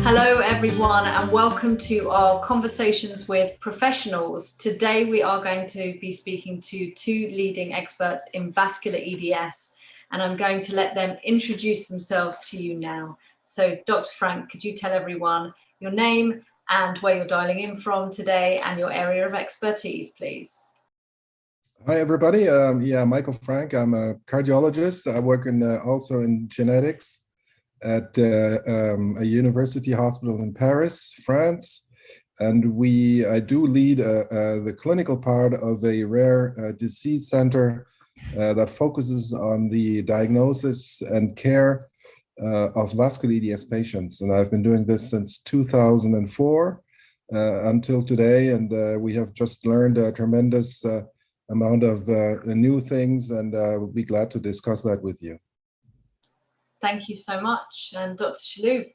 Hello everyone and welcome to our Conversations with Professionals. Today we are going to be speaking to two leading experts in vascular EDS, and I'm going to let them introduce themselves to you now. So Dr. Frank, could you tell everyone your name and where you're dialing in from today and your area of expertise, please? Hi everybody, Michael Frank. I'm a cardiologist. I work also in genetics at a university hospital in Paris, France, and I do lead the clinical part of a rare disease center that focuses on the diagnosis and care of vascular EDS patients. And I've been doing this since 2004 until today, and we have just learned a tremendous amount of new things, and we'll be glad to discuss that with you. Thank you so much. And Dr. Shalhub.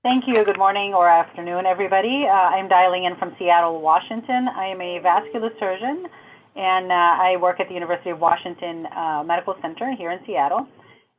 Thank you. Good morning or afternoon, everybody. I'm dialing in from Seattle, Washington. I am a vascular surgeon, and I work at the University of Washington Medical Center here in Seattle.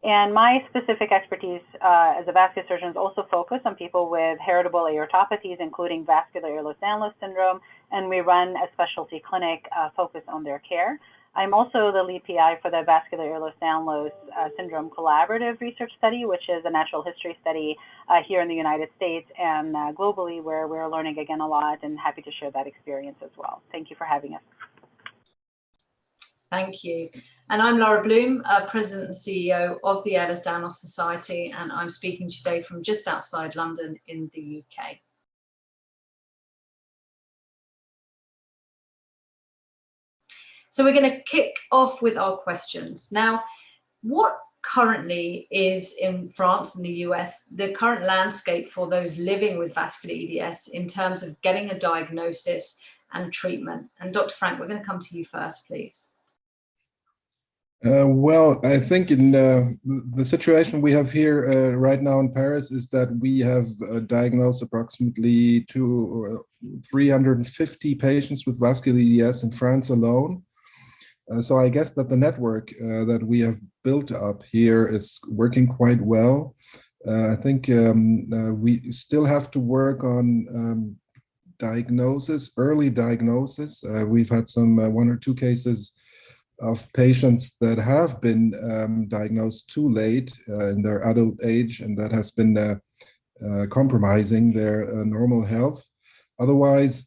And my specific expertise as a vascular surgeon is also focused on people with heritable aortopathies, including vascular Ehlers-Danlos syndrome, and we run a specialty clinic focused on their care. I'm also the lead PI for the Vascular Ehlers-Danlos Syndrome Collaborative Research Study, which is a natural history study here in the United States and globally, where we're learning again a lot, and happy to share that experience as well. Thank you for having us. Thank you. And I'm Lara Bloom, President and CEO of the Ehlers-Danlos Society, and I'm speaking today from just outside London in the UK. So we're going to kick off with our questions. Now, what currently is in France and the US, the current landscape for those living with vascular EDS in terms of getting a diagnosis and treatment? And Dr. Frank, we're going to come to you first, please. Well, I think in the situation we have here right now in Paris is that we have diagnosed approximately 350 patients with vascular EDS in France alone. So I guess that the network that we have built up here is working quite well. I think we still have to work on diagnosis, early diagnosis. We've had some one or two cases of patients that have been diagnosed too late in their adult age, and that has been compromising their normal health. Otherwise,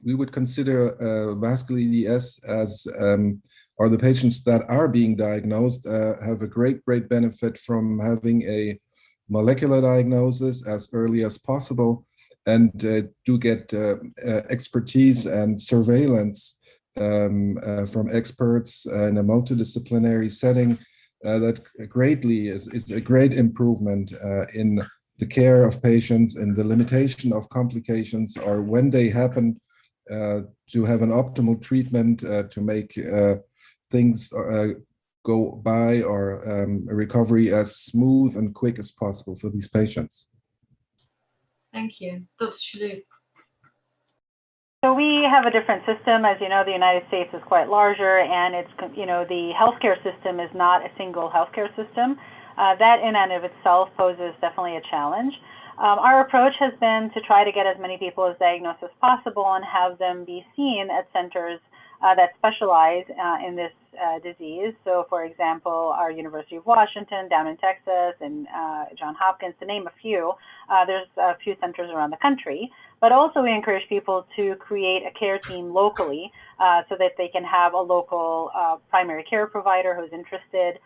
we would consider vascular EDS as, or the patients that are being diagnosed have a great benefit from having a molecular diagnosis as early as possible, and do get expertise and surveillance from experts in a multidisciplinary setting. That greatly is a great improvement in the care of patients and the limitation of complications, or when they happen, to have an optimal treatment to make things go by, or a recovery as smooth and quick as possible for these patients. Thank you. Dr. Shalhub. So we have a different system. As you know, the United States is quite larger, and it's, the healthcare system is not a single healthcare system. That in and of itself poses definitely a challenge. Our approach has been to try to get as many people as diagnosed as possible and have them be seen at centers that specialize in this disease. So, for example, our University of Washington down in Texas, and Johns Hopkins, to name a few. There's a few centers around the country. But also we encourage people to create a care team locally so that they can have a local primary care provider who's interested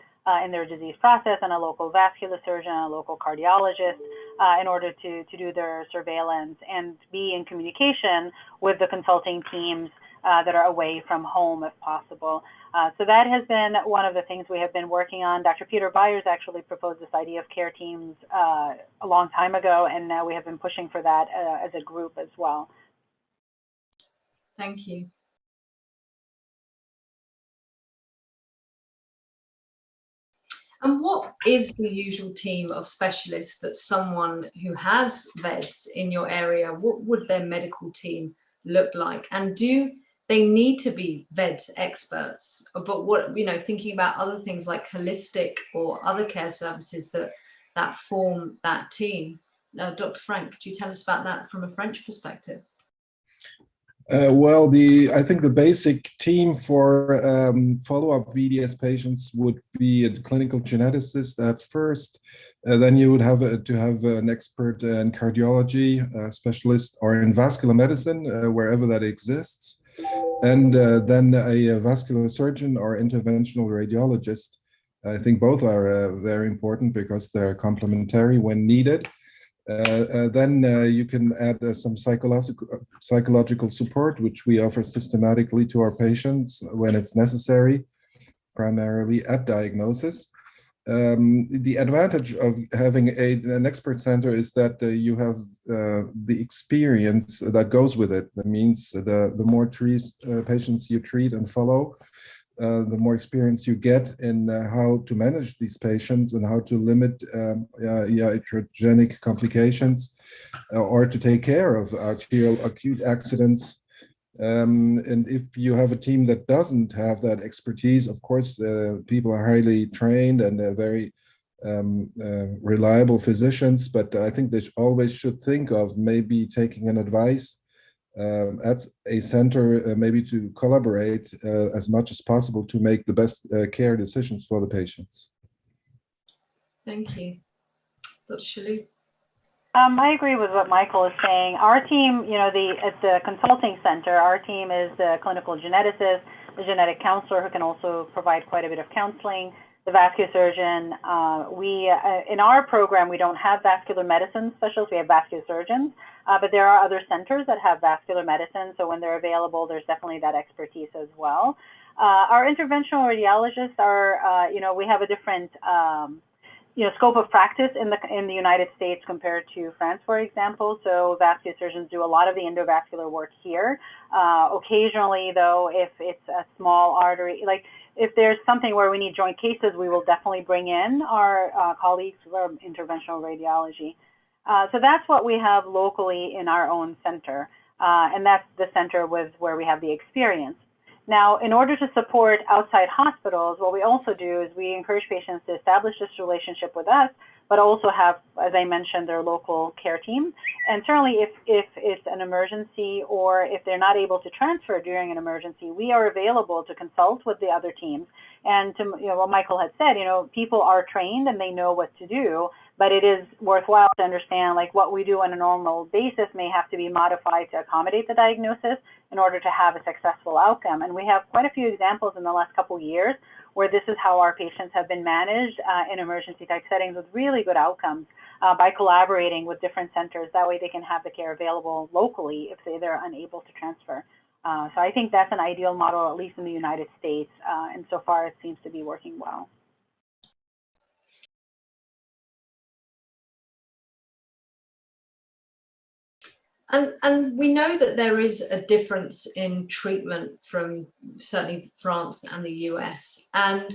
in their disease process, and a local vascular surgeon, a local cardiologist, in order to do their surveillance and be in communication with the consulting teams that are away from home if possible. So that has been one of the things we have been working on. Dr. Peter Byers actually proposed this idea of care teams a long time ago, and now we have been pushing for that as a group as well. Thank you. And what is the usual team of specialists that someone who has vEDS in your area, what would their medical team look like? And do they need to be vEDS experts? But what, thinking about other things like holistic or other care services that that form that team. Dr. Frank, could you tell us about that from a French perspective? Well, I think the basic team for follow-up vEDS patients would be a clinical geneticist at first. Then you would have to have an expert in cardiology, specialist, or in vascular medicine, wherever that exists. And then a vascular surgeon or interventional radiologist. I think both are very important because they're complementary when needed. Then you can add some psychological support, which we offer systematically to our patients when it's necessary, primarily at diagnosis. The advantage of having an expert center is that you have the experience that goes with it. That means the more patients you treat and follow, the more experience you get in how to manage these patients and how to limit iatrogenic complications or to take care of arterial acute accidents. And if you have a team that doesn't have that expertise, of course, people are highly trained and very reliable physicians, but I think they always should think of maybe taking an advice at a center, maybe to collaborate as much as possible to make the best care decisions for the patients. Thank you. Dr. Shalhub. I agree with what Michael is saying. Our team, at the consulting center, our team is the clinical geneticist, the genetic counselor who can also provide quite a bit of counseling, the vascular surgeon. In our program, we don't have vascular medicine specialists, we have vascular surgeons, but there are other centers that have vascular medicine, so when they're available, there's definitely that expertise as well. Our interventional radiologists are, we have a different scope of practice in the United States compared to France, for example. So vascular surgeons do a lot of the endovascular work here. Occasionally, though, if it's a small artery, like if there's something where we need joint cases, we will definitely bring in our colleagues from interventional radiology. So that's what we have locally in our own center, and that's the center where we have the experience. Now, in order to support outside hospitals, what we also do is we encourage patients to establish this relationship with us, but also have, as I mentioned, their local care team. And certainly if it's an emergency or if they're not able to transfer during an emergency, we are available to consult with the other teams. And to what Michael had said, people are trained and they know what to do, but it is worthwhile to understand like what we do on a normal basis may have to be modified to accommodate the diagnosis in order to have a successful outcome. And we have quite a few examples in the last couple of years where this is how our patients have been managed in emergency type settings with really good outcomes by collaborating with different centers. That way they can have the care available locally if they're unable to transfer. So I think that's an ideal model, at least in the United States, and so far it seems to be working well. And we know that there is a difference in treatment from certainly France and the US. And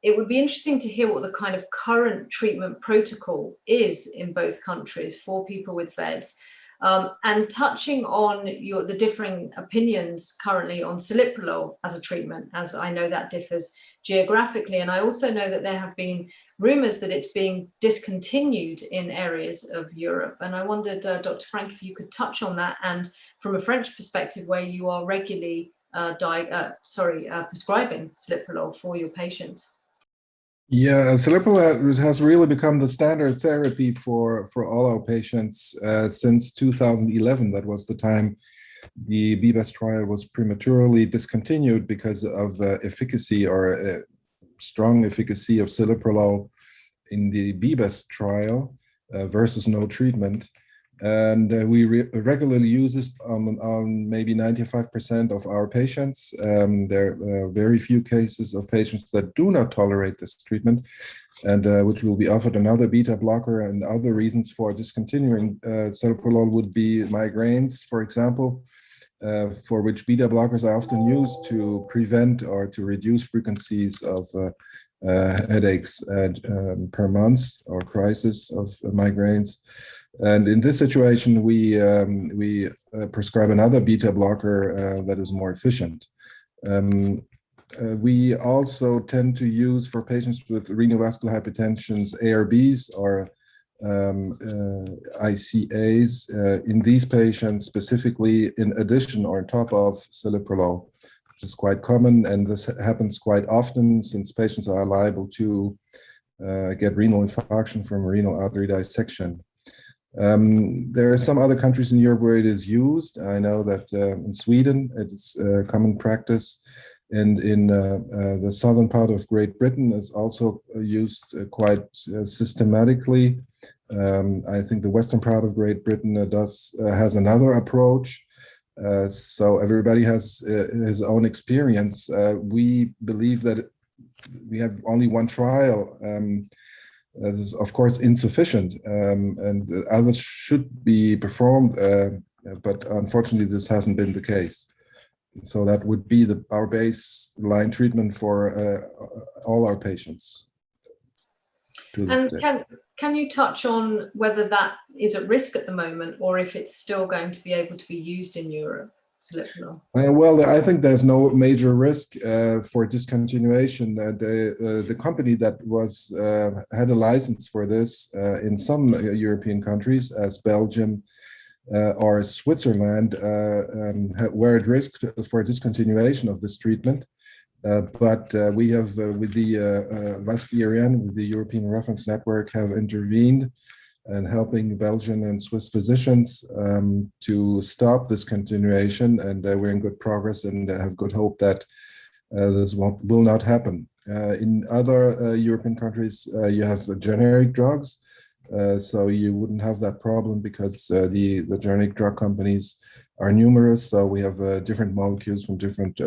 it would be interesting to hear what the kind of current treatment protocol is in both countries for people with vEDS. And touching on the differing opinions currently on celiprolol as a treatment, as I know that differs geographically. And I also know that there have been rumors that it's being discontinued in areas of Europe. And I wondered, Dr. Frank, if you could touch on that, and from a French perspective, where you are regularly prescribing celiprolol for your patients. Yeah, celiprolol has really become the standard therapy for all our patients since 2011. That was the time the vEDS trial was prematurely discontinued because of efficacy or strong efficacy of celiprolol in the vEDS trial versus no treatment. And we regularly use this on maybe 95% of our patients. There are very few cases of patients that do not tolerate this treatment, and which will be offered another beta blocker. And other reasons for discontinuing celiprolol would be migraines, for example, for which beta blockers are often used to prevent or to reduce frequencies of headaches per month or crisis of migraines. And in this situation, we prescribe another beta blocker that is more efficient. We also tend to use for patients with renal vascular hypertension ARBs or ICAs in these patients specifically in addition or on top of celiprolol, which is quite common, and this happens quite often since patients are liable to get renal infarction from renal artery dissection. There are some other countries in Europe where it is used. I know that in Sweden it is common practice, and in the southern part of Great Britain is also used quite systematically. I think the western part of Great Britain has another approach. So everybody has his own experience. We believe that we have only one trial. That is, of course, insufficient, and others should be performed, but unfortunately, this hasn't been the case. So that would be our baseline treatment for all our patients. And can you touch on whether that is at risk at the moment, or if it's still going to be able to be used in Europe? Well, I think there's no major risk for discontinuation. The company that had a license for this in some European countries, as Belgium or Switzerland, were at risk for discontinuation of this treatment. But we have, with the Vascular, with the European Reference Network, have intervened and helping Belgian and Swiss physicians to stop this continuation, and we're in good progress and have good hope that this will not happen. In other European countries, you have generic drugs, so you wouldn't have that problem because the generic drug companies are numerous. So we have different molecules from different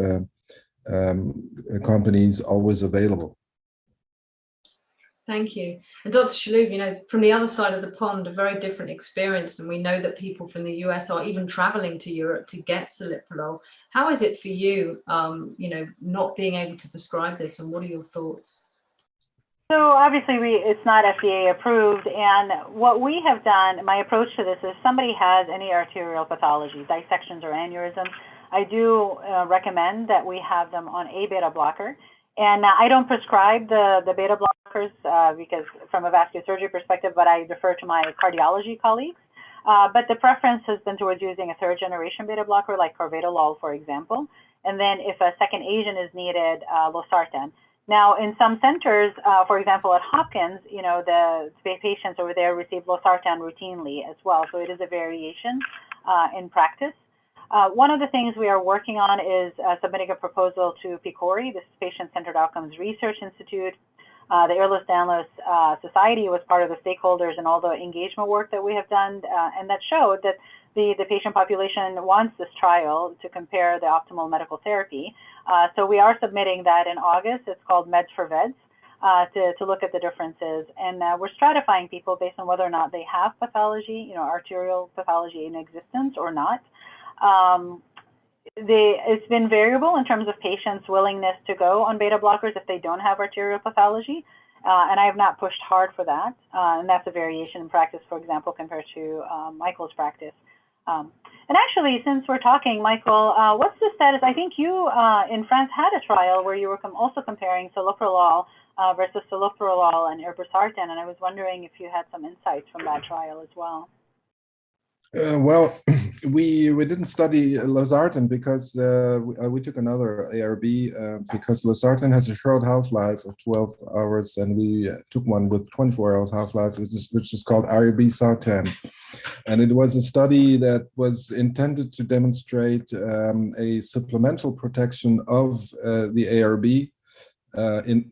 companies always available. Thank you. And Dr. Shalhub, you know, from the other side of the pond, a very different experience. And we know that people from the US are even traveling to Europe to get celiprolol. How is it for you, you know, not being able to prescribe this, and what are your thoughts? So obviously it's not FDA approved, and what we have done, my approach to this is somebody has any arterial pathology, dissections or aneurysms, I do recommend that we have them on a beta blocker. And I don't prescribe the beta blockers because from a vascular surgery perspective, but I defer to my cardiology colleagues. But the preference has been towards using a third generation beta blocker like carvedilol, for example. And then if a second agent is needed, losartan. Now, in some centers, for example, at Hopkins, you know, the patients over there receive losartan routinely as well. So it is a variation in practice. One of the things we are working on is submitting a proposal to PCORI, this Patient-Centered Outcomes Research Institute. The Ehlers-Danlos Society was part of the stakeholders in all the engagement work that we have done, and that showed that the patient population wants this trial to compare the optimal medical therapy. So we are submitting that in August. It's called Meds for vEDS. To look at the differences, and we're stratifying people based on whether or not they have pathology, you know, arterial pathology in existence or not. It's been variable in terms of patients' willingness to go on beta blockers if they don't have arterial pathology, and I have not pushed hard for that, and that's a variation in practice, for example, compared to Michael's practice. And actually, since we're talking, Michael, what's the status? I think you in France had a trial where you were also comparing celiprolol versus celiprolol and irbesartan, and I was wondering if you had some insights from that trial as well. Well, we didn't study losartan because we took another ARB because losartan has a short half-life of 12 hours, and we took one with 24 hours half-life, which is called irbesartan. And it was a study that was intended to demonstrate a supplemental protection of the ARB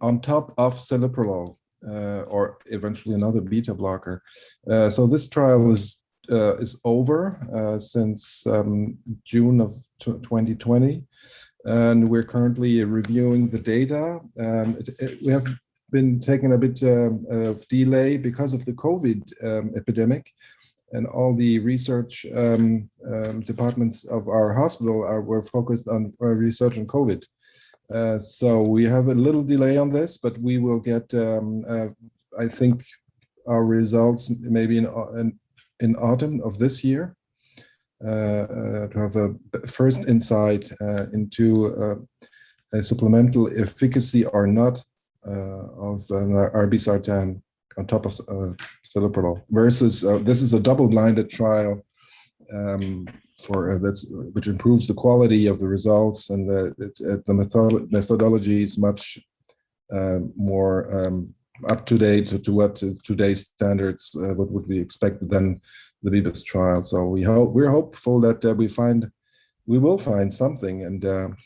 on top of celiprolol or eventually another beta blocker. So this trial is over since June of 2020, and we're currently reviewing the data. We have been taking a bit of delay because of the COVID epidemic, and all the research departments of our hospital were focused on research on COVID. So we have a little delay on this, but we will get, I think, our results maybe in autumn of this year to have a first insight into a supplemental efficacy or not of irbesartan on top of celiprolol versus this is a double-blinded trial for which improves the quality of the results, and the methodology is much more up to date to what today's standards what would be expected than the vEDS trial. So we're hopeful that we will find something, and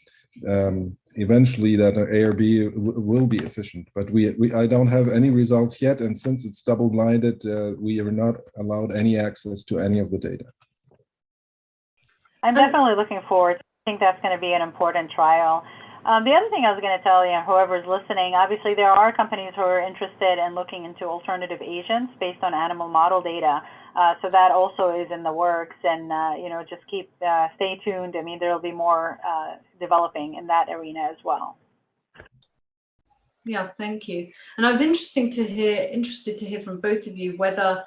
eventually that ARB will be efficient. But I don't have any results yet, and since it's double-blinded, we are not allowed any access to any of the data. I'm definitely looking forward. I think that's going to be an important trial. The other thing I was going to tell you, whoever's listening, obviously there are companies who are interested in looking into alternative agents based on animal model data. So that also is in the works, and just stay tuned. I mean, there will be more developing in that arena as well. Yeah, thank you. And I was interested to hear from both of you whether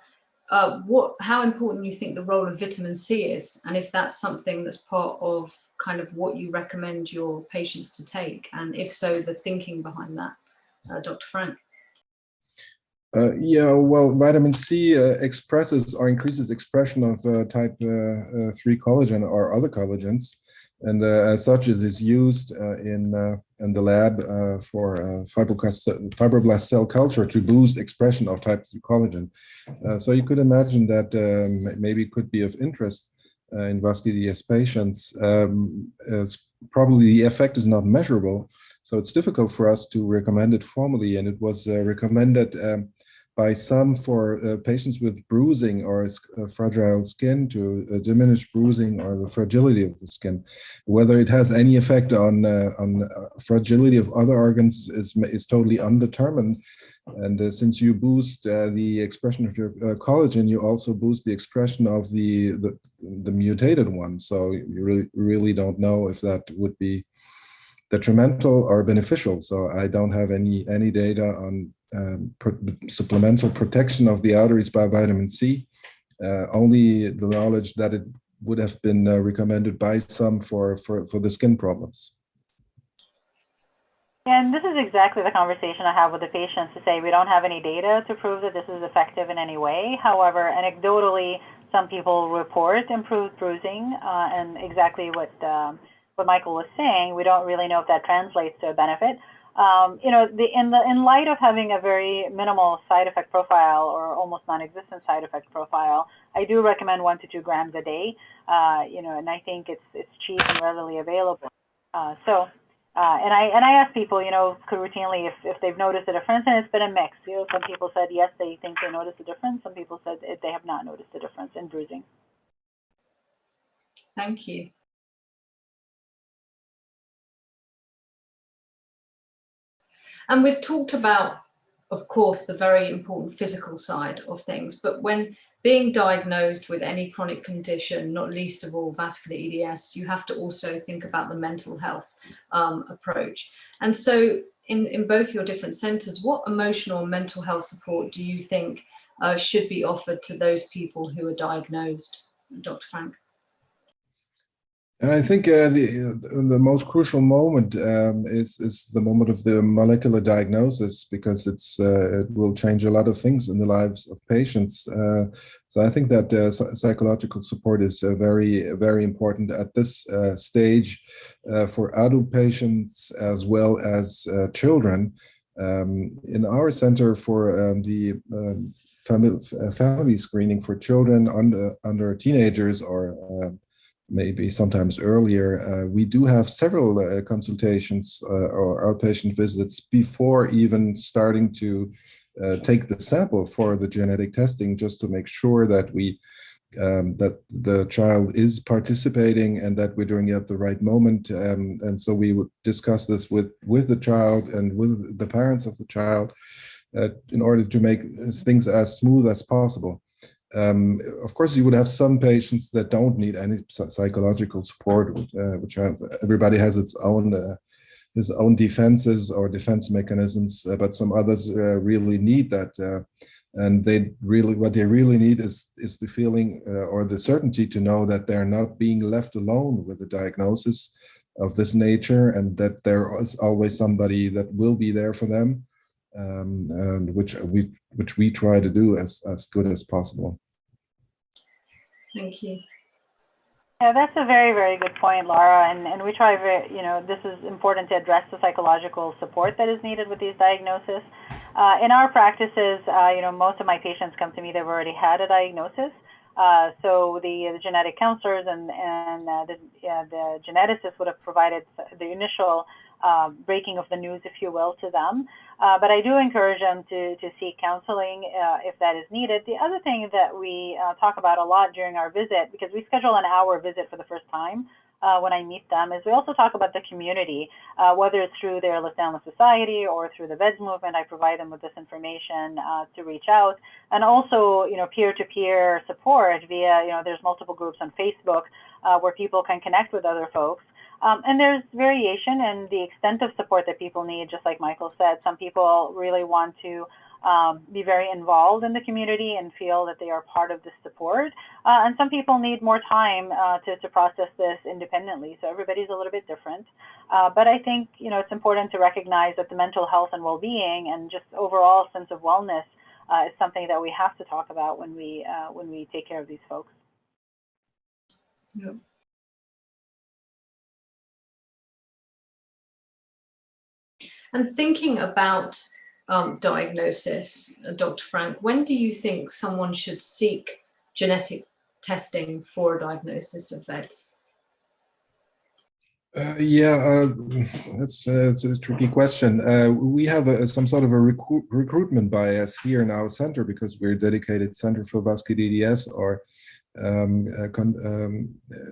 how important you think the role of vitamin C is, and if that's something that's part of kind of what you recommend your patients to take, and if so, the thinking behind that. Dr. Frank. Yeah, well, vitamin C expresses or increases expression of type 3 collagen or other collagens, and as such, it is used in the lab for fibroblast cell culture to boost expression of type 3 collagen. So you could imagine that maybe it could be of interest in vascular EDS patients. Probably the effect is not measurable, so it's difficult for us to recommend it formally, and it was recommended by some for patients with bruising or fragile skin to diminish bruising or the fragility of the skin. Whether it has any effect on fragility of other organs is totally undetermined. And since you boost the expression of your collagen, you also boost the expression of the mutated one. So you really don't know if that would be detrimental or beneficial. So I don't have any data on supplemental protection of the arteries by vitamin C, only the knowledge that it would have been recommended by some for the skin problems. And this is exactly the conversation I have with the patients, to say we don't have any data to prove that this is effective in any way. However, anecdotally, some people report improved bruising, and exactly what Michael was saying, we don't really know if that translates to a benefit. In light of having a very minimal side effect profile or almost non-existent side effect profile, I do recommend 1 to 2 grams a day. And I think it's cheap and readily available. And I ask people, routinely if they've noticed a difference, and it's been a mix. Some people said yes, they think they noticed a difference. Some people said they have not noticed a difference in bruising. Thank you. And we've talked about, of course, the very important physical side of things, but when being diagnosed with any chronic condition, not least of all vascular EDS, you have to also think about the mental health approach. And so in both your different centers, what emotional and mental health support do you think should be offered to those people who are diagnosed? Dr. Frank? I think the most crucial moment is the moment of the molecular diagnosis, because it will change a lot of things in the lives of patients. So I think that psychological support is very, very important at this stage for adult patients as well as children. In our center for the family screening for children under teenagers or maybe sometimes earlier, we do have several consultations or outpatient visits before even starting to take the sample for the genetic testing, just to make sure that that the child is participating and that we're doing it at the right moment. And so we would discuss this with the child and with the parents of the child in order to make things as smooth as possible. Of course, you would have some patients that don't need any psychological support, which everybody has his own defenses or defense mechanisms, but some others really need that, and what they really need is the feeling or the certainty to know that they're not being left alone with the diagnosis, of this nature, and that there is always somebody that will be there for them, and which we try to do as good as possible. Thank you. Yeah, that's a very, very good point, Lara. And we try this is important to address the psychological support that is needed with these diagnoses. In our practices, most of my patients come to me, they've already had a diagnosis. So the genetic counselors and the geneticists would have provided the initial breaking of the news, if you will, to them. But I do encourage them to seek counseling if that is needed. The other thing that we talk about a lot during our visit, because we schedule an hour visit for the first time when I meet them, is we also talk about the community, whether it's through the Ehlers-Danlos Society or through the vEDS movement. I provide them with this information to reach out, and also peer-to-peer support via there's multiple groups on Facebook where people can connect with other folks. And there's variation in the extent of support that people need, just like Michael said. Some people really want to be very involved in the community and feel that they are part of this support. And some people need more time to process this independently. So everybody's a little bit different. But I think, it's important to recognize that the mental health and well-being and just overall sense of wellness is something that we have to talk about when we take care of these folks. Yep. And thinking about diagnosis, Dr. Frank, when do you think someone should seek genetic testing for a diagnosis of vEDS? That's a tricky question. We have some sort of a recruitment bias here in our center because we're a dedicated center for vascular EDS or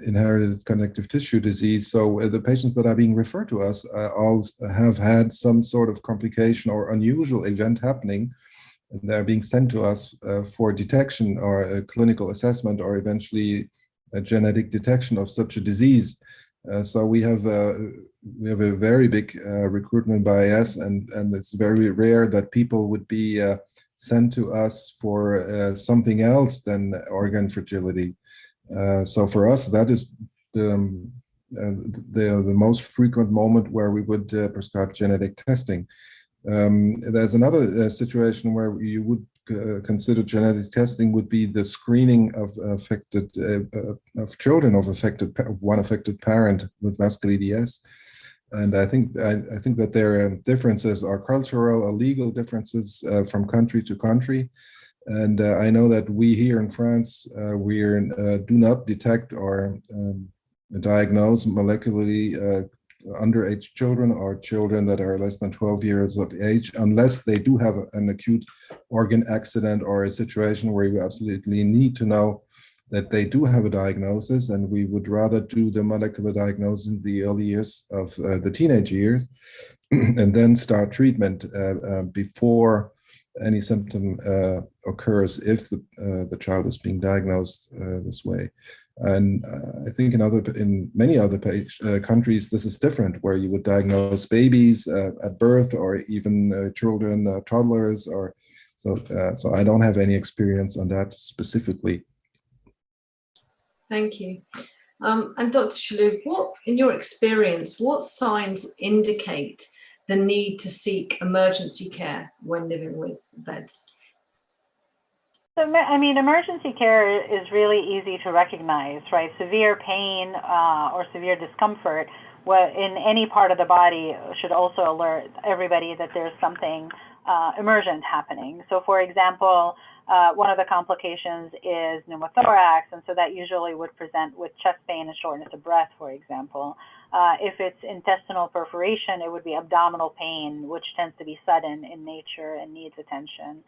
inherited connective tissue disease. So the patients that are being referred to us all have had some sort of complication or unusual event happening, and they're being sent to us for detection or a clinical assessment or eventually a genetic detection of such a disease. So we have a very big recruitment bias, and it's very rare that people would be sent to us for something else than organ fragility. So for us, that is the most frequent moment where we would prescribe genetic testing. There's another situation where you would consider genetic testing would be the screening of affected of children of one affected parent with vascular EDS. And I think that their differences are cultural or legal differences from country to country. And I know that we here in France, we do not detect or diagnose molecularly underage children or children that are less than 12 years of age, unless they do have an acute organ accident or a situation where you absolutely need to know that they do have a diagnosis, and we would rather do the molecular diagnosis in the early years of the teenage years and then start treatment before any symptom occurs if the child is being diagnosed this way. And I think in many other countries, this is different, where you would diagnose babies at birth or even children, toddlers, or so I don't have any experience on that specifically. Thank you. And Dr. Shalhub, in your experience, what signs indicate the need to seek emergency care when living with vEDS? So, I mean, emergency care is really easy to recognize, right? Severe pain or severe discomfort in any part of the body should also alert everybody that there's something emergent happening. So, for example, one of the complications is pneumothorax, and so that usually would present with chest pain and shortness of breath, for example. If it's intestinal perforation, it would be abdominal pain, which tends to be sudden in nature and needs attention.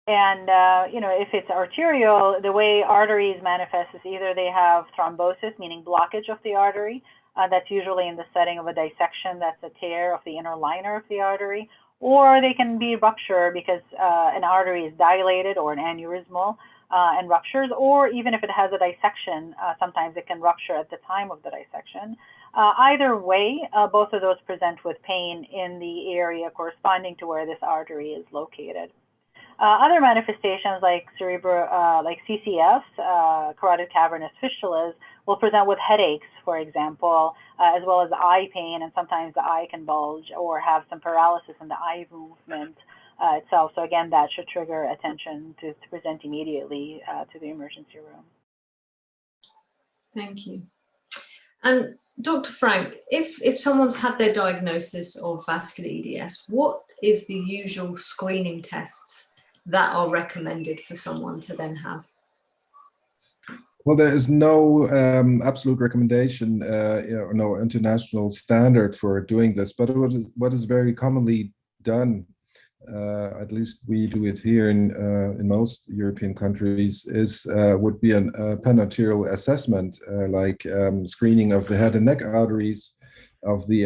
And, if it's arterial, the way arteries manifest is either they have thrombosis, meaning blockage of the artery. That's usually in the setting of a dissection. That's a tear of the inner liner of the artery. Or they can be rupture because an artery is dilated or an aneurysmal and ruptures. Or even if it has a dissection, sometimes it can rupture at the time of the dissection. Either way, both of those present with pain in the area corresponding to where this artery is located. Other manifestations like like CCFs, carotid cavernous fistulas, will present with headaches, for example, as well as eye pain, and sometimes the eye can bulge or have some paralysis in the eye movement itself. So again, that should trigger attention to present immediately to the emergency room. Thank you. And Dr. Frank, if someone's had their diagnosis of vascular EDS, what is the usual screening tests that are recommended for someone to then have? Well, there is no absolute recommendation, no international standard for doing this, but what is very commonly done, at least we do it here in most European countries, would be a panarterial assessment, like screening of the head and neck arteries, of the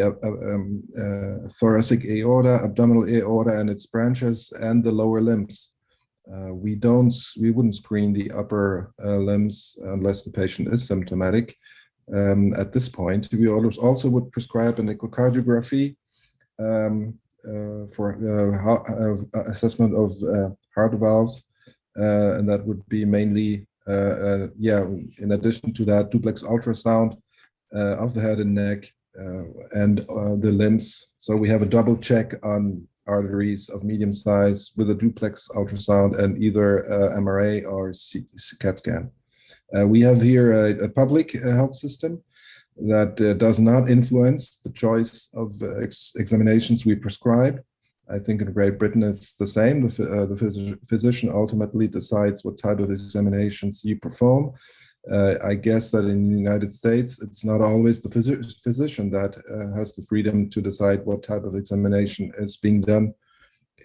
thoracic aorta, abdominal aorta and its branches, and the lower limbs. We wouldn't screen the upper limbs unless the patient is symptomatic. At this point, we also would prescribe an echocardiography for assessment of heart valves, and that would be mainly, in addition to that, duplex ultrasound of the head and neck and the limbs. So we have a double check on arteries of medium size with a duplex ultrasound and either MRA or CAT scan. We have here a public health system that does not influence the choice of examinations we prescribe. I think in Great Britain it's the same. The physician ultimately decides what type of examinations you perform. I guess that in the United States, it's not always the physician that has the freedom to decide what type of examination is being done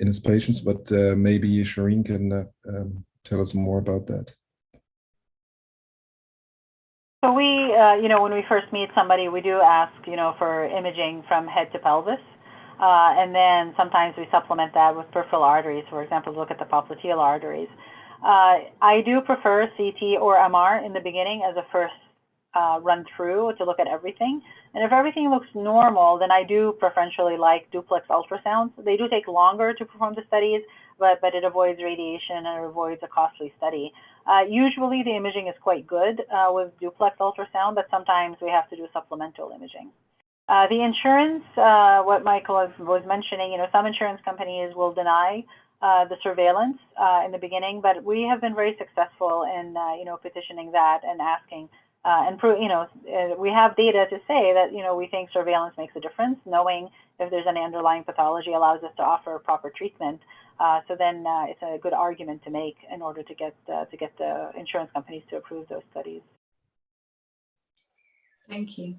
in his patients, but maybe Sherene can tell us more about that. So we, when we first meet somebody, we do ask, for imaging from head to pelvis. And then sometimes we supplement that with peripheral arteries, for example, look at the popliteal arteries. I do prefer CT or MR in the beginning as a first run through to look at everything. And if everything looks normal, then I do preferentially like duplex ultrasounds. They do take longer to perform the studies, but it avoids radiation and it avoids a costly study. Usually the imaging is quite good with duplex ultrasound, but sometimes we have to do supplemental imaging. The insurance, what Michael was mentioning, some insurance companies will deny the surveillance in the beginning, but we have been very successful in, petitioning that and asking, we have data to say that, we think surveillance makes a difference. Knowing if there's an underlying pathology allows us to offer proper treatment. So then it's a good argument to make in order to get the insurance companies to approve those studies. Thank you.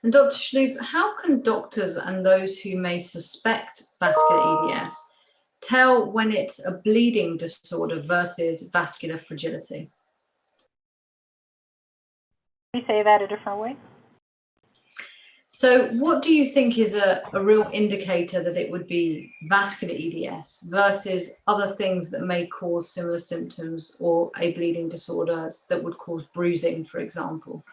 And Dr. Shalhub, how can doctors and those who may suspect vascular EDS tell when it's a bleeding disorder versus vascular fragility? Can you say that a different way? So what do you think is a real indicator that it would be vascular EDS versus other things that may cause similar symptoms or a bleeding disorder that would cause bruising, for example?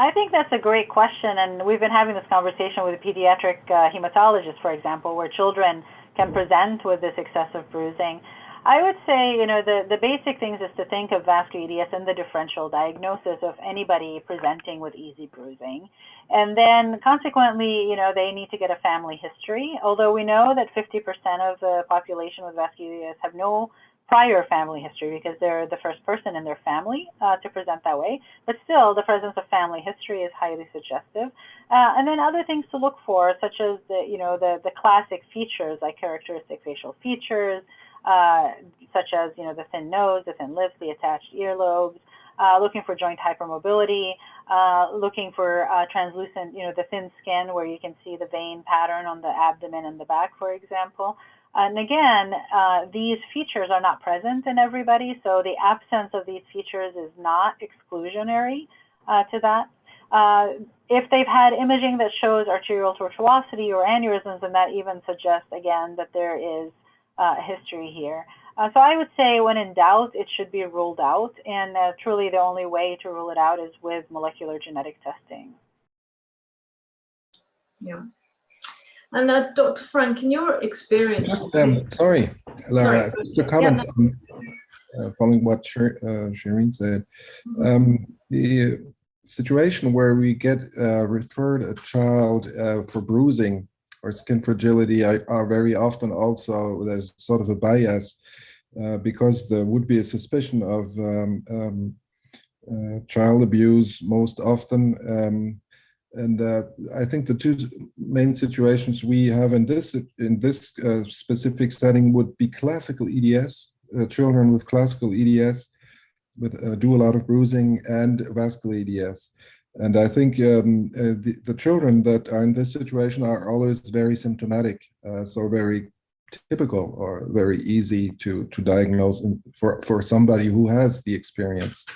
I think that's a great question, and we've been having this conversation with a pediatric hematologist, for example, where children can present with this excessive bruising. I would say, the basic things is to think of vascular EDS and the differential diagnosis of anybody presenting with easy bruising. And then consequently, they need to get a family history, although we know that 50% of the population with vascular EDS have no prior family history because they're the first person in their family to present that way. But still, the presence of family history is highly suggestive. And then other things to look for, such as the classic features like characteristic facial features, such as the thin nose, the thin lips, the attached earlobes, looking for joint hypermobility, looking for translucent, the thin skin where you can see the vein pattern on the abdomen and the back, for example. And again, these features are not present in everybody, so the absence of these features is not exclusionary to that. If they've had imaging that shows arterial tortuosity or aneurysms, then that even suggests, again, that there is a history here. So I would say when in doubt, it should be ruled out, and truly the only way to rule it out is with molecular genetic testing. Yeah. And Dr. Frank, in your experience, sorry, Lara, just a comment following what Sherene said. The situation where we get referred a child for bruising or skin fragility are very often also, there's sort of a bias because there would be a suspicion of child abuse most often. And I think the two main situations we have in this specific setting would be classical EDS, children with classical EDS do a lot of bruising, and vascular EDS. And I think the children that are in this situation are always very symptomatic, so very typical or very easy to diagnose for somebody who has the experience.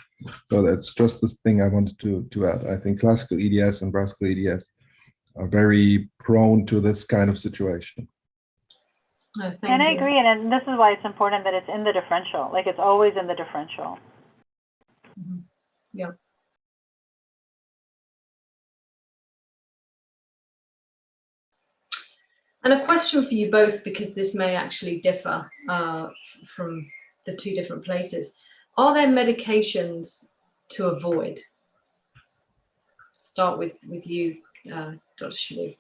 So that's just the thing I wanted to add. I think classical EDS and vascular EDS are very prone to this kind of situation. And I agree, and this is why it's important that it's in the differential, like it's always in the differential. Yeah. And a question for you both, because this may actually differ from the two different places. Are there medications to avoid? Start with you, Dr. Shalhub.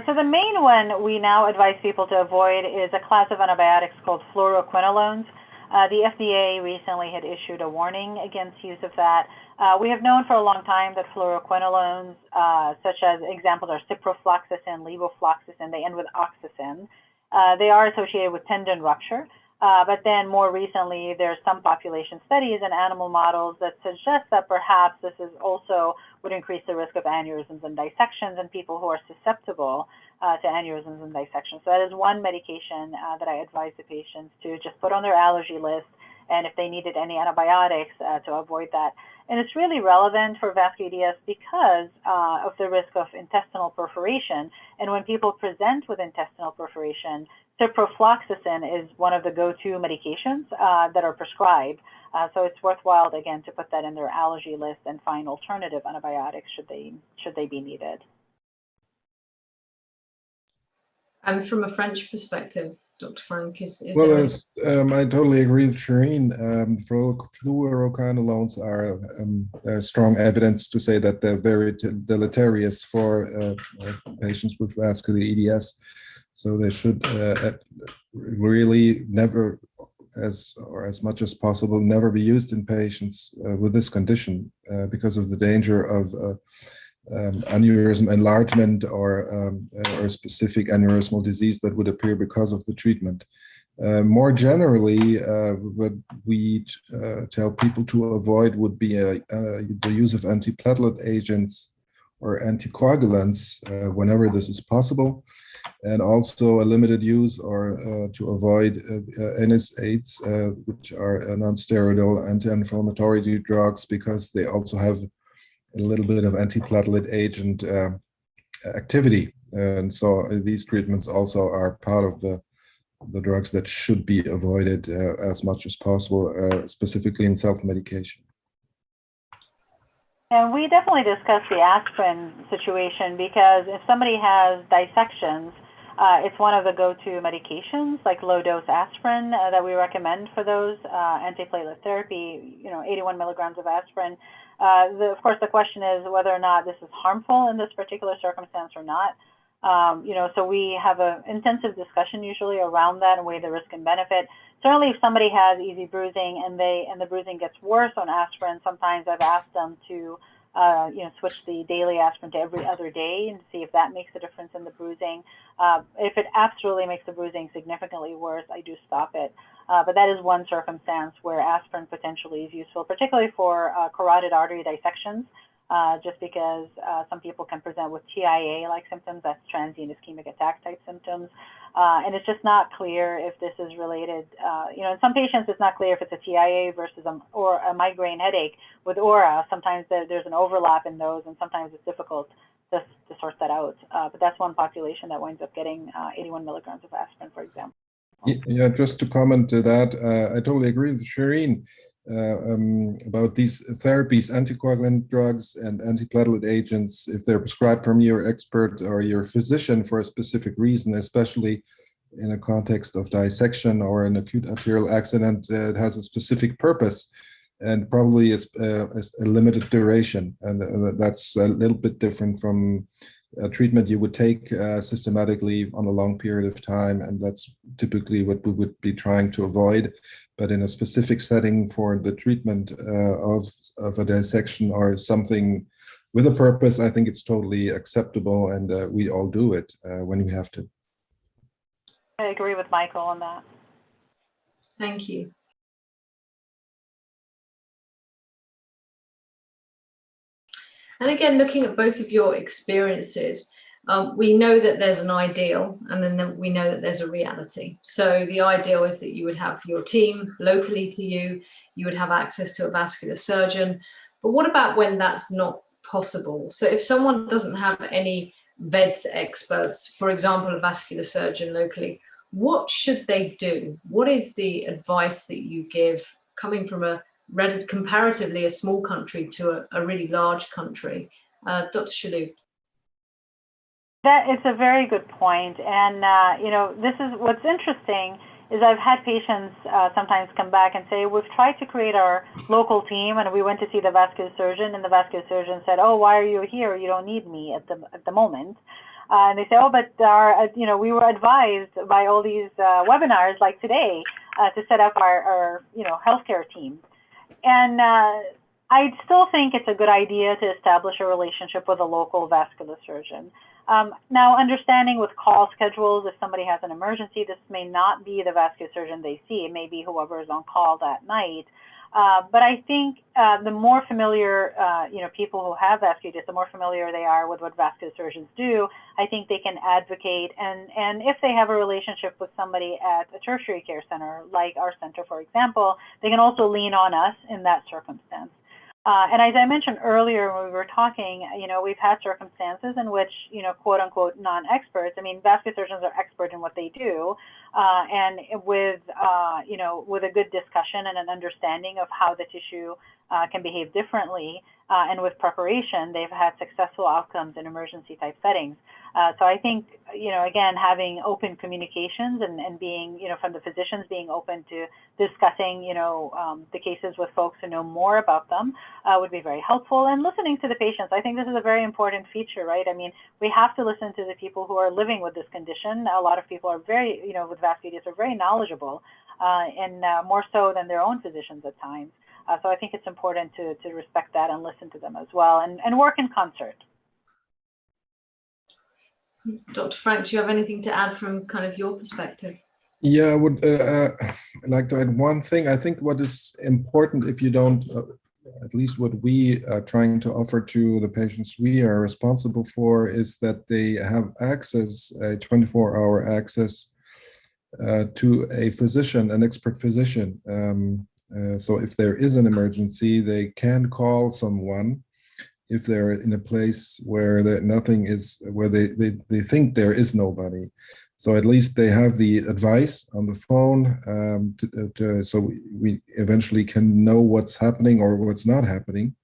So the main one we now advise people to avoid is a class of antibiotics called fluoroquinolones. The FDA recently had issued a warning against use of that. We have known for a long time that fluoroquinolones, such as examples are ciprofloxacin, levofloxacin, they end with oxacin. They are associated with tendon rupture. But then more recently, there's some population studies and animal models that suggest that perhaps this is also would increase the risk of aneurysms and dissections in people who are susceptible to aneurysms and dissections. So that is one medication that I advise the patients to just put on their allergy list, and if they needed any antibiotics to avoid that. And it's really relevant for vascular EDS because of the risk of intestinal perforation. And when people present with intestinal perforation, ciprofloxacin is one of the go-to medications that are prescribed. So it's worthwhile, again, to put that in their allergy list and find alternative antibiotics should they be needed. And from a French perspective, Dr. Frank, is well, there I totally agree with Sherene. Fluoroquinolones are there's strong evidence to say that they're very deleterious for patients with vascular EDS. So they should really never, as much as possible, never be used in patients with this condition because of the danger of aneurysm enlargement or specific aneurysmal disease that would appear because of the treatment. More generally, what we tell people to avoid would be the use of antiplatelet agents or anticoagulants whenever this is possible, and also a limited use or to avoid NSAIDs, which are non-steroidal anti-inflammatory drugs, because they also have a little bit of antiplatelet agent activity. And so these treatments also are part of the drugs that should be avoided as much as possible, specifically in self-medication. And we definitely discussed the aspirin situation because if somebody has dissections, it's one of the go-to medications, like low-dose aspirin that we recommend for those antiplatelet therapy, 81 milligrams of aspirin. Of course, the question is whether or not this is harmful in this particular circumstance or not. So we have an intensive discussion usually around that and weigh the risk and benefit. Certainly, if somebody has easy bruising and the bruising gets worse on aspirin, sometimes I've asked them to switch the daily aspirin to every other day and see if that makes a difference in the bruising. If it absolutely makes the bruising significantly worse, I do stop it. But that is one circumstance where aspirin potentially is useful, particularly for carotid artery dissections, just because some people can present with TIA-like symptoms, that's transient ischemic attack type symptoms. And it's just not clear if this is related. In some patients, it's not clear if it's a TIA versus a migraine headache with aura. Sometimes there's an overlap in those, and sometimes it's difficult to sort that out. But that's one population that winds up getting 81 milligrams of aspirin, for example. Yeah, just to comment to that, I totally agree with Sherene. about these therapies, anticoagulant drugs and antiplatelet agents, if they're prescribed from your expert or your physician for a specific reason, especially in a context of dissection or an acute arterial accident, it has a specific purpose and probably is a limited duration. And that's a little bit different from a treatment you would take systematically on a long period of time. And that's typically what we would be trying to avoid. But in a specific setting for the treatment of a dissection or something with a purpose, I think it's totally acceptable, and we all do it when we have to. I agree with Michael on that. Thank you. And again, looking at both of your experiences, we know that there's an ideal, and then we know that there's a reality. So the ideal is that you would have your team locally to you, you would have access to a vascular surgeon. But what about when that's not possible? So if someone doesn't have any vEDS experts, for example, a vascular surgeon locally, what should they do? What is the advice that you give coming from a comparatively a small country to a really large country? Dr. Shalhub. That is a very good point. And, you know, this is what's interesting is I've had patients sometimes come back and say, we've tried to create our local team and we went to see the vascular surgeon, and the vascular surgeon said, oh, why are you here? You don't need me at the moment. And they say, oh, but you know, we were advised by all these webinars like today to set up our you know, healthcare team. And I still think it's a good idea to establish a relationship with a local vascular surgeon. Now, understanding with call schedules, if somebody has an emergency, this may not be the vascular surgeon they see. It may be whoever is on call that night. But I think the more familiar, you know, people who have vasculitis, the more familiar they are with what vascular surgeons do, I think they can advocate. And if they have a relationship with somebody at a tertiary care center, like our center, for example, they can also lean on us in that circumstance. And as I mentioned earlier when we were talking, you know, we've had circumstances in which, you know, quote unquote non-experts, I mean, vascular surgeons are expert in what they do, and with, you know, with a good discussion and an understanding of how the tissue can behave differently, and with preparation, they've had successful outcomes in emergency type settings. So I think, you know, again, having open communications and being, you know, from the physicians being open to discussing, you know, the cases with folks who know more about them would be very helpful. And listening to the patients, I think this is a very important feature, right? I mean, we have to listen to the people who are living with this condition. A lot of people are very, you know, with vasculitis are very knowledgeable, and more so than their own physicians at times. So I think it's important to respect that and listen to them as well, and work in concert. Dr. Frank, do you have anything to add from kind of your perspective? Yeah, I would like to add one thing. I think what is important, if you don't, at least what we are trying to offer to the patients we are responsible for, is that they have access, a 24-hour access to a physician, an expert physician. So if there is an emergency, they can call someone. If they're in a place where nothing is, where they think there is nobody. So at least they have the advice on the phone, so we eventually can know what's happening or what's not happening.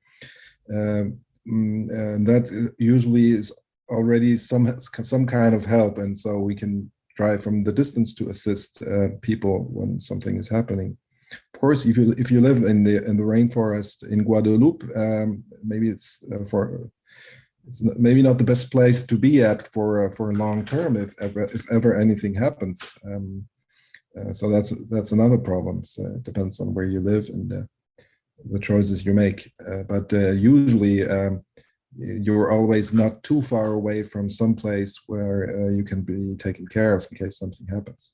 And that usually is already some kind of help. And so we can try from the distance to assist people when something is happening. Of course, if you live in the rainforest in Guadeloupe, maybe it's maybe not the best place to be at for long term if ever anything happens. So that's another problem. So it depends on where you live and the choices you make. But usually you're always not too far away from some place where you can be taken care of in case something happens.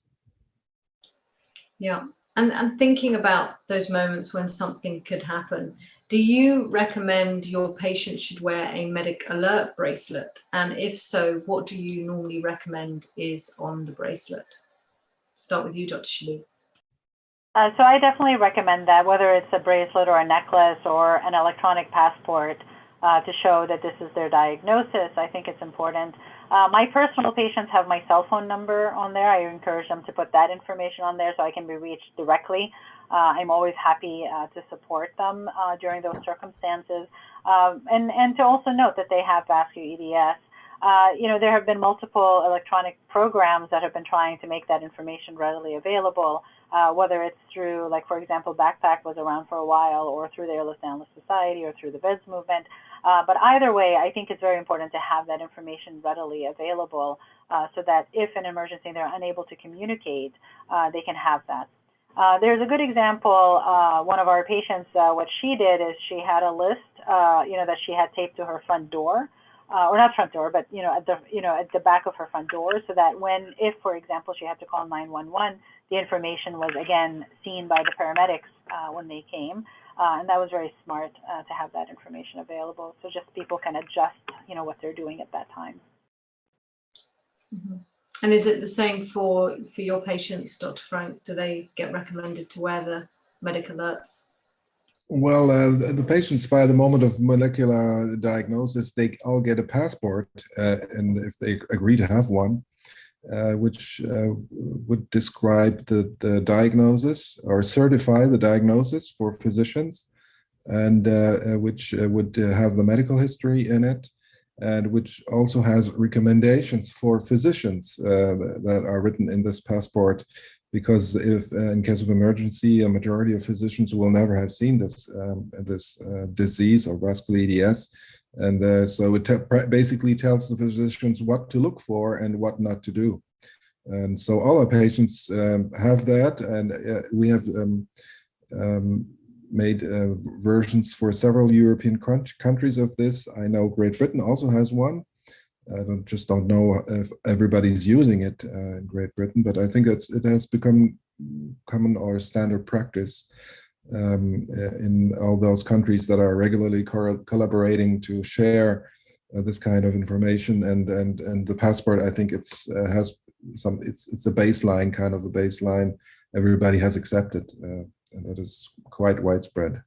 Yeah. And thinking about those moments when something could happen, do you recommend your patient should wear a medic alert bracelet? And if so, what do you normally recommend is on the bracelet? Start with you, Dr. Shalhub. So I definitely recommend that, whether it's a bracelet or a necklace or an electronic passport. to show that this is their diagnosis. I think it's important. My personal patients have my cell phone number on there. I encourage them to put that information on there so I can be reached directly. I'm always happy to support them during those circumstances. And to also note that they have vascular EDS. There have been multiple electronic programs that have been trying to make that information readily available, whether it's through, like, for example, Backpack was around for a while, or through the Ehlers-Danlos Society, or through the vEDS movement. But either way, I think it's very important to have that information readily available so that if an emergency they're unable to communicate, they can have that. There's a good example. One of our patients, what she did is she had a list, that she had taped to her front door, or not front door, but at the back of her front door, so that if, for example, she had to call 911, the information was again seen by the paramedics when they came, and that was very smart to have that information available, so just people can adjust, what they're doing at that time. Mm-hmm. And is it the same for your patients, Dr. Frank? Do they get recommended to wear the medical alerts? Well, the patients, by the moment of molecular diagnosis, they all get a passport, and if they agree to have one, which would describe the diagnosis or certify the diagnosis for physicians, and which would have the medical history in it, and which also has recommendations for physicians that are written in this passport, because if in case of emergency, a majority of physicians will never have seen this disease or vascular EDS, and so it basically tells the physicians what to look for and what not to do. And so all our patients have that, and we have made versions for several European countries of this. I know Great Britain also has one. I don't know if everybody's using it in Great Britain, but I think it has become common or standard practice in all those countries that are regularly collaborating to share this kind of information. And the passport, I think it's a baseline, kind of a baseline everybody has accepted, and that is quite widespread.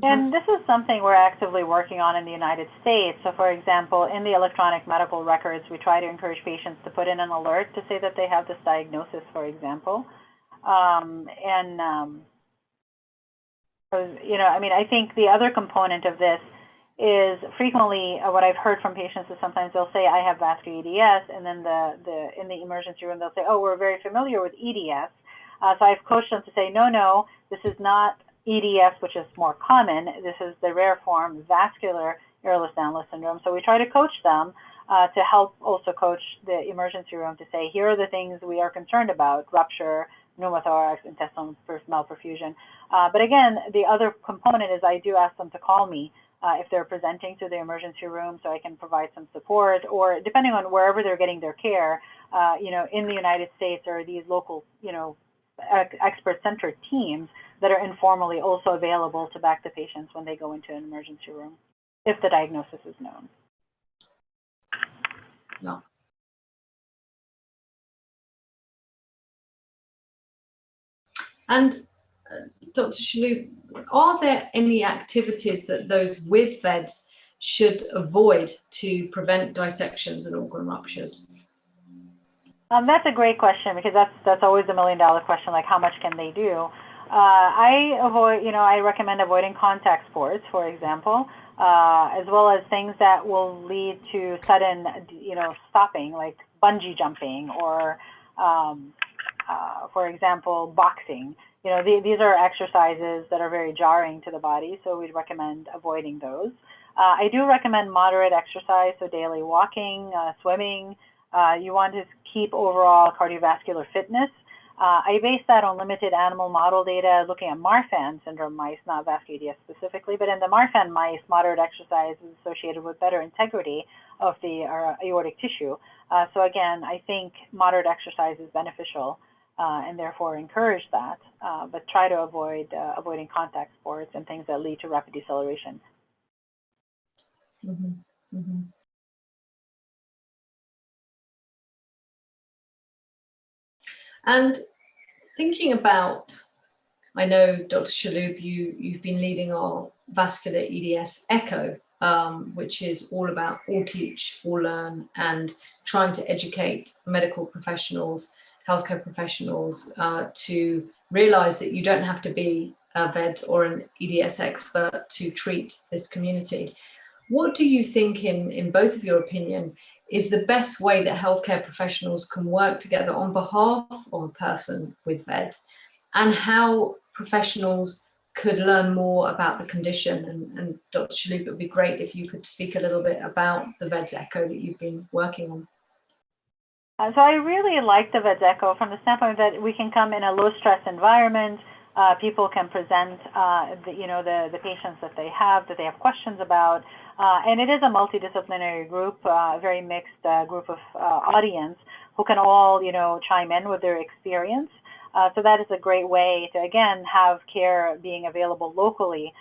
And this is something we're actively working on in the United States. So, for example, in the electronic medical records, we try to encourage patients to put in an alert to say that they have this diagnosis, for example. I think the other component of this is frequently what I've heard from patients is sometimes they'll say, I have vascular EDS, and then in the emergency room, they'll say, oh, we're very familiar with EDS. So I've coached them to say, no, this is not EDS, which is more common. This is the rare form, vascular Ehlers-Danlos syndrome. So we try to coach them to help also coach the emergency room to say, here are the things we are concerned about: rupture, pneumothorax, intestinal malperfusion. But again, the other component is I do ask them to call me if they're presenting to the emergency room, so I can provide some support, or depending on wherever they're getting their care, in the United States, there are these local, expert-centered teams that are informally also available to back the patients when they go into an emergency room, if the diagnosis is known. No. And Dr. Shalhub, are there any activities that those with vEDS should avoid to prevent dissections and organ ruptures? That's a great question, because that's always the million-dollar question, like how much can they do? I recommend avoiding contact sports, for example, as well as things that will lead to sudden, stopping, like bungee jumping, or, for example, boxing. These are exercises that are very jarring to the body, so we'd recommend avoiding those. I do recommend moderate exercise, so daily walking, swimming. You want to keep overall cardiovascular fitness. I base that on limited animal model data looking at Marfan syndrome mice, not vascular EDS specifically, but in the Marfan mice, moderate exercise is associated with better integrity of the aortic tissue. So again, I think moderate exercise is beneficial and therefore encourage that, but try to avoid avoiding contact sports and things that lead to rapid deceleration. Mm-hmm. Mm-hmm. And thinking about, I know, Dr. Shalhub, you've been leading our Vascular EDS Echo, which is all about all teach, all learn, and trying to educate medical professionals, healthcare professionals, to realize that you don't have to be a vEDS or an EDS expert to treat this community. What do you think, in both of your opinion, is the best way that healthcare professionals can work together on behalf of a person with vEDS, and how professionals could learn more about the condition? And Dr. Shalhub, it would be great if you could speak a little bit about the vEDS Echo that you've been working on. So I really like the vEDS Echo from the standpoint that we can come in a low-stress environment. People can present, the patients that they have questions about, and it is a multidisciplinary group, a very mixed group of audience who can all, chime in with their experience. So that is a great way to, again, have care being available locally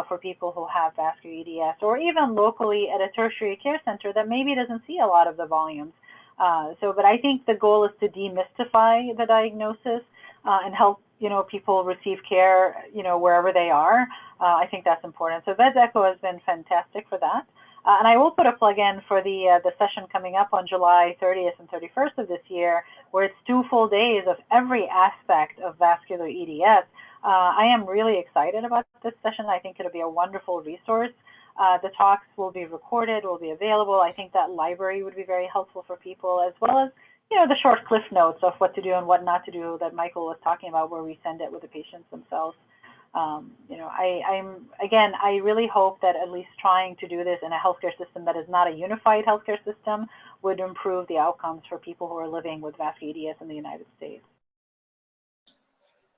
for people who have vascular EDS, or even locally at a tertiary care center that maybe doesn't see a lot of the volumes. But I think the goal is to demystify the diagnosis and help, people receive care, wherever they are. I think that's important. So vEDS Echo has been fantastic for that. And I will put a plug in for the session coming up on July 30th and 31st of this year, where it's 2 full days of every aspect of vascular EDS. I am really excited about this session. I think it'll be a wonderful resource. The talks will be recorded, will be available. I think that library would be very helpful for people, as well as, the short cliff notes of what to do and what not to do that Michael was talking about, where we send it with the patients themselves. I really hope that at least trying to do this in a healthcare system that is not a unified healthcare system would improve the outcomes for people who are living with vascular EDS in the United States.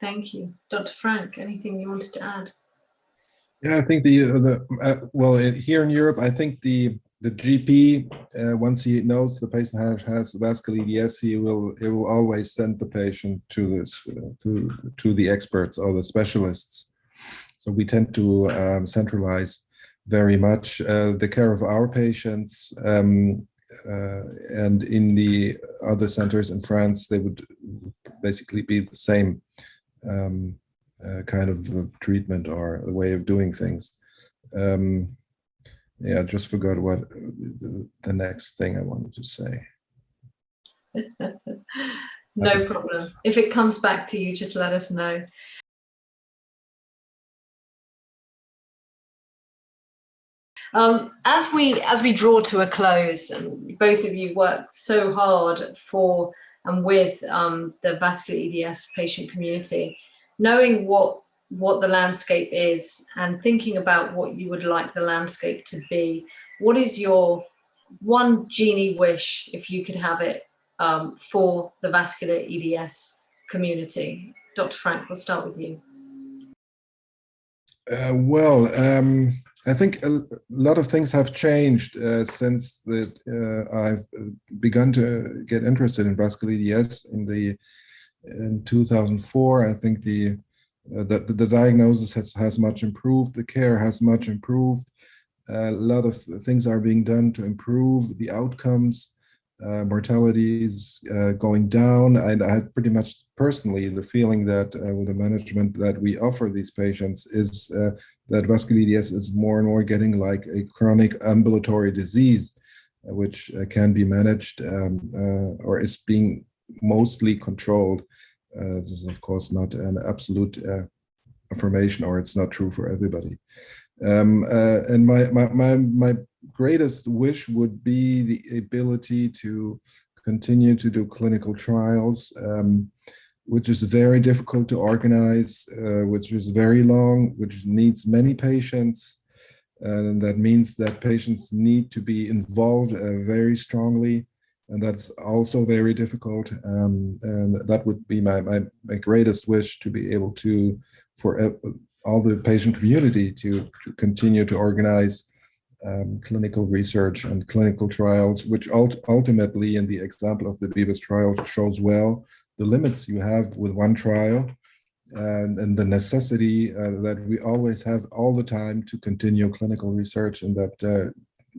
Thank you. Dr. Frank, anything you wanted to add? Yeah, I think here in Europe, I think the GP, once he knows the patient has vascular EDS, he will always send the patient to the experts or the specialists. So we tend to centralize very much the care of our patients, and in the other centers in France, they would basically be the same kind of treatment or the way of doing things. I just forgot what the next thing I wanted to say. No problem. If it comes back to you, just let us know. As we draw to a close, and both of you worked so hard for and with the vascular EDS patient community, knowing what the landscape is and thinking about what you would like the landscape to be, what is your one genie wish, if you could have it, for the vascular EDS community? Dr. Frank, we'll start with you. I think a lot of things have changed since I've begun to get interested in vascular EDS in 2004. I think the diagnosis has much improved, the care has much improved. A lot of things are being done to improve the outcomes. Mortality is going down, and I have pretty much personally the feeling that with the management that we offer these patients is that vascular EDS is more and more getting like a chronic ambulatory disease, which can be managed or is being mostly controlled. This is of course not an absolute affirmation, or it's not true for everybody. And my greatest wish would be the ability to continue to do clinical trials, which is very difficult to organize, which is very long, which needs many patients. And that means that patients need to be involved very strongly. And that's also very difficult. And that would be my greatest wish, to be able to, for all the patient community, to continue to organize clinical research and clinical trials, which ultimately, in the example of the vEDS trial, shows well the limits you have with one trial, and the necessity that we always have all the time to continue clinical research, and that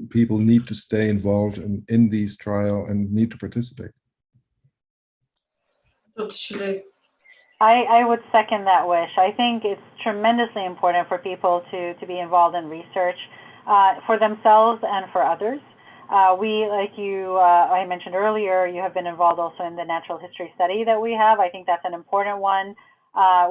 people need to stay involved in these trials and need to participate. Dr. Shalhub. I would second that wish. I think it's tremendously important for people to be involved in research for themselves and for others. We, like you, I mentioned earlier, you have been involved also in the natural history study that we have. I think that's an important one.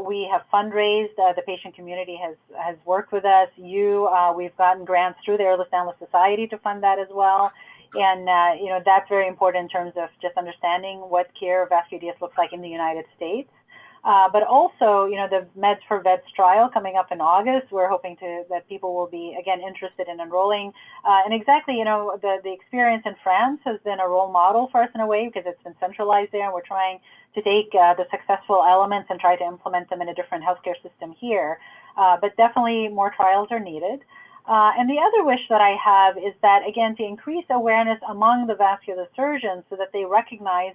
We have fundraised. The patient community has worked with us. We've gotten grants through the Ehlers-Danlos Society to fund that as well. And that's very important in terms of just understanding what care of vascular EDS looks like in the United States. But also, the Meds for vEDS trial coming up in August, we're hoping that people will be, again, interested in enrolling. And exactly, the experience in France has been a role model for us in a way because it's been centralized there, and we're trying to take the successful elements and try to implement them in a different healthcare system here. But definitely more trials are needed. And the other wish that I have is that, again, to increase awareness among the vascular surgeons so that they recognize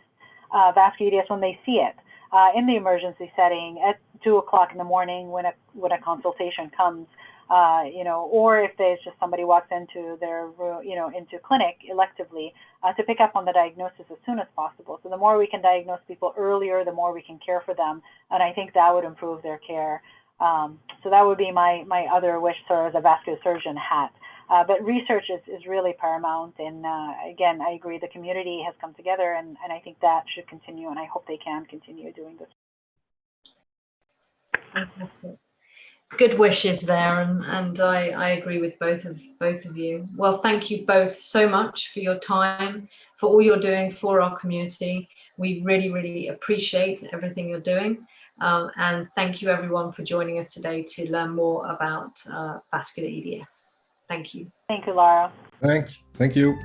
vascular EDS when they see it. In the emergency setting at 2 o'clock in the morning when a consultation comes, or if there's just somebody walks into their, into clinic electively, to pick up on the diagnosis as soon as possible. So the more we can diagnose people earlier, the more we can care for them, and I think that would improve their care. So that would be my other wish, sort of the vascular surgeon hat. But research is really paramount, and again, I agree, the community has come together, and I think that should continue, and I hope they can continue doing this. Fantastic. Good wishes there, and I agree with both of you. Well, thank you both so much for your time, for all you're doing for our community. We really, really appreciate everything you're doing. And thank you everyone for joining us today to learn more about vascular EDS. Thank you. Thank you, Lara. Thank you.